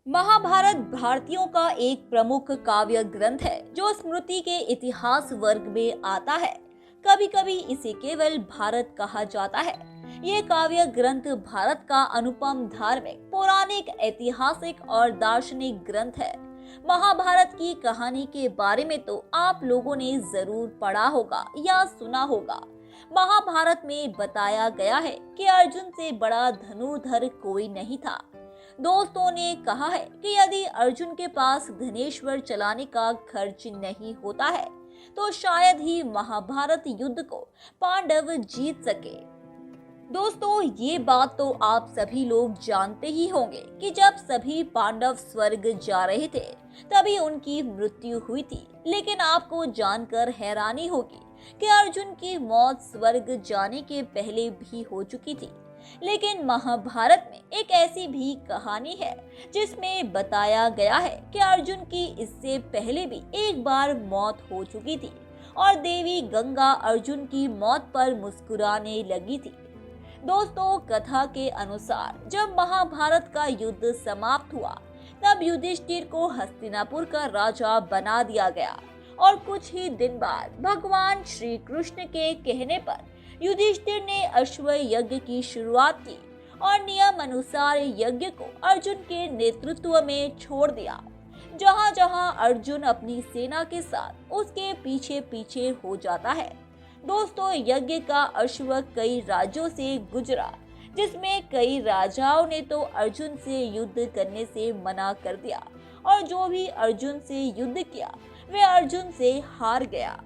महाभारत भारतीयों का एक प्रमुख काव्य ग्रंथ है जो स्मृति के इतिहास वर्ग में आता है। कभी कभी इसे केवल भारत कहा जाता है। ये काव्य ग्रंथ भारत का अनुपम धार्मिक, पौराणिक, ऐतिहासिक और दार्शनिक ग्रंथ है। महाभारत की कहानी के बारे में तो आप लोगों ने जरूर पढ़ा होगा या सुना होगा। महाभारत में बताया गया है कि अर्जुन से बड़ा धनुर्धर कोई नहीं था। दोस्तों ने कहा है कि यदि अर्जुन के पास धनेश्वर चलाने का खर्च नहीं होता है तो शायद ही महाभारत युद्ध को पांडव जीत सके। दोस्तों, ये बात तो आप सभी लोग जानते ही होंगे कि जब सभी पांडव स्वर्ग जा रहे थे तभी उनकी मृत्यु हुई थी। लेकिन आपको जानकर हैरानी होगी कि अर्जुन की मौत स्वर्ग जाने के पहले भी हो चुकी थी। लेकिन महाभारत में एक ऐसी भी कहानी है जिसमें बताया गया है कि अर्जुन की इससे पहले भी एक बार मौत हो चुकी थी और देवी गंगा अर्जुन की मौत पर मुस्कुराने लगी थी। दोस्तों, कथा के अनुसार जब महाभारत का युद्ध समाप्त हुआ तब युधिष्ठिर को हस्तिनापुर का राजा बना दिया गया और कुछ ही दिन बाद भगवान श्री कृष्ण के कहने पर युधिष्ठिर ने अश्व यज्ञ की शुरुआत की और नियम अनुसार यज्ञ को अर्जुन के नेतृत्व में छोड़ दिया। जहां जहां अर्जुन अपनी सेना के साथ उसके पीछे पीछे हो जाता है। दोस्तों, यज्ञ का अश्व कई राज्यों से गुजरा जिसमें कई राजाओं ने तो अर्जुन से युद्ध करने से मना कर दिया और जो भी अर्जुन से युद्ध किया वे अर्जुन से हार गया।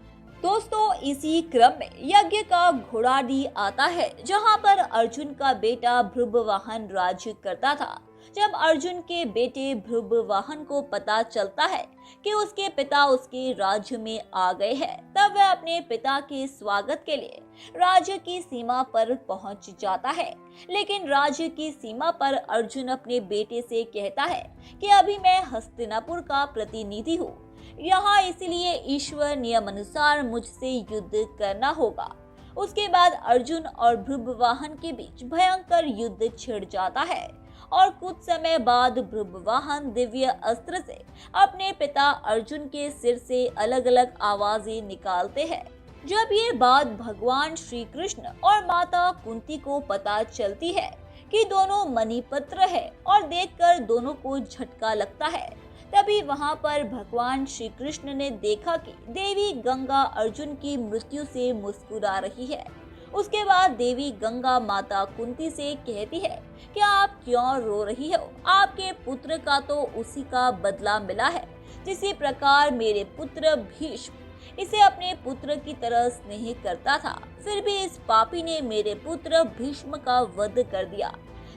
दोस्तों, इसी क्रम में यज्ञ का घोड़ाडी आता है जहां पर अर्जुन का बेटा भृगुवाहन राज्य करता था। जब अर्जुन के बेटे भृगुवाहन को पता चलता है कि उसके पिता उसके राज्य में आ गए हैं तब वह अपने पिता के स्वागत के लिए राज्य की सीमा पर पहुंच जाता है। लेकिन राज्य की सीमा पर अर्जुन अपने बेटे से कहता है कि अभी मैं हस्तिनापुर का प्रतिनिधि हूँ, यहाँ इसलिए ईश्वर नियम अनुसार मुझसे युद्ध करना होगा। उसके बाद अर्जुन और भृगुवाहन के बीच भयंकर युद्ध छिड़ जाता है और कुछ समय बाद भृगुवाहन दिव्य अस्त्र से अपने पिता अर्जुन के सिर से अलग अलग आवाजें निकालते हैं। जब ये बात भगवान श्री कृष्ण और माता कुंती को पता चलती है कि दोनों मणिपत्र है और देखकर दोनों को झटका लगता है, तभी वहां पर भगवान श्री कृष्ण ने देखा कि देवी गंगा अर्जुन की मृत्यु से मुस्कुरा रही है। उसके बाद देवी गंगा माता कुंती से कहती है कि आप क्यों रो रही हो? आपके पुत्र का तो उसी का बदला मिला है जिसी प्रकार मेरे पुत्र भीष्म इसे अपने पुत्र की तरह स्नेह करता था, फिर भी इस पापी ने मेरे पुत्र भीष्म का वध कर दिया।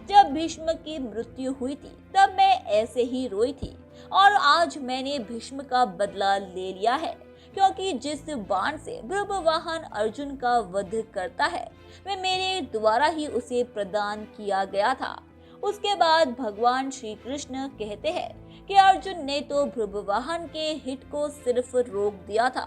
जब भीष्म की मृत्यु हुई थी तब मैं ऐसे ही रोई थी और आज मैंने भीष्म का बदला ले लिया है, क्योंकि जिस बाण से भृगुवाहन अर्जुन का वध करता है वे मेरे द्वारा ही उसे प्रदान किया गया था। उसके बाद भगवान श्री कृष्ण कहते हैं कि अर्जुन ने तो भृगुवाहन के हित को सिर्फ रोक दिया था,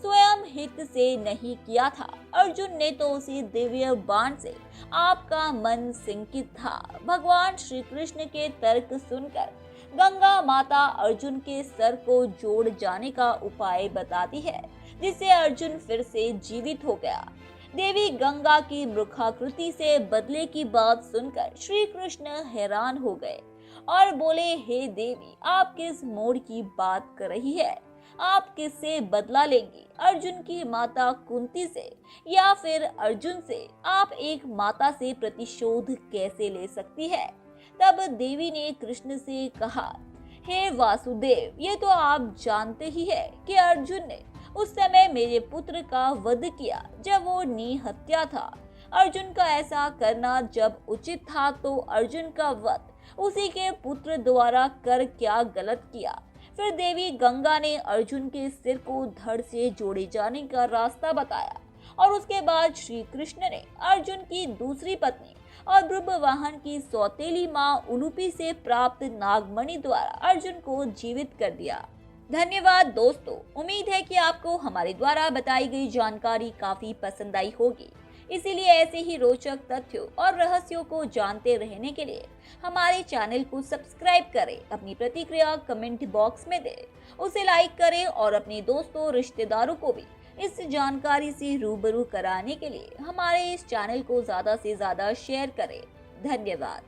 स्वयं हित से नहीं किया था। अर्जुन ने तो उसी दिव्य बाण से आपका मन सिंकित था। भगवान श्री कृष्ण के तर्क सुनकर गंगा माता अर्जुन के सर को जोड़ जाने का उपाय बताती है जिससे अर्जुन फिर से जीवित हो गया। देवी गंगा की मृखाकृति से बदले की बात सुनकर श्री कृष्ण हैरान हो गए और बोले, हे देवी, आप किस मोड़ की बात कर रही है? आप किससे बदला लेंगी? अर्जुन की माता कुंती से या फिर अर्जुन से? आप एक माता से प्रतिशोध कैसे ले सकती है? तब देवी ने कृष्ण से कहा, हे वासुदेव, ये तो आप जानते ही है कि अर्जुन ने उस समय मेरे पुत्र का वध किया जब वो निहत्या था। अर्जुन का ऐसा करना जब उचित था तो अर्जुन का वध उसी के पुत्र द्वारा कर क्या गलत किया? फिर देवी गंगा ने अर्जुन के सिर को धड़ से जोड़े जाने का रास्ता बताया और उसके बाद श्री कृष्ण ने अर्जुन की दूसरी पत्नी और भृगुवाहन की सौतेली मां उलूपी से प्राप्त नागमणि द्वारा अर्जुन को जीवित कर दिया। धन्यवाद दोस्तों, उम्मीद है कि आपको हमारे द्वारा बताई गई जानकारी काफी पसंद आई होगी। इसीलिए ऐसे ही रोचक तथ्यों और रहस्यों को जानते रहने के लिए हमारे चैनल को सब्सक्राइब करें, अपनी प्रतिक्रिया कमेंट बॉक्स में दें, उसे लाइक करें और अपने दोस्तों रिश्तेदारों को भी इस जानकारी से रूबरू कराने के लिए हमारे इस चैनल को ज़्यादा से ज़्यादा शेयर करें। धन्यवाद।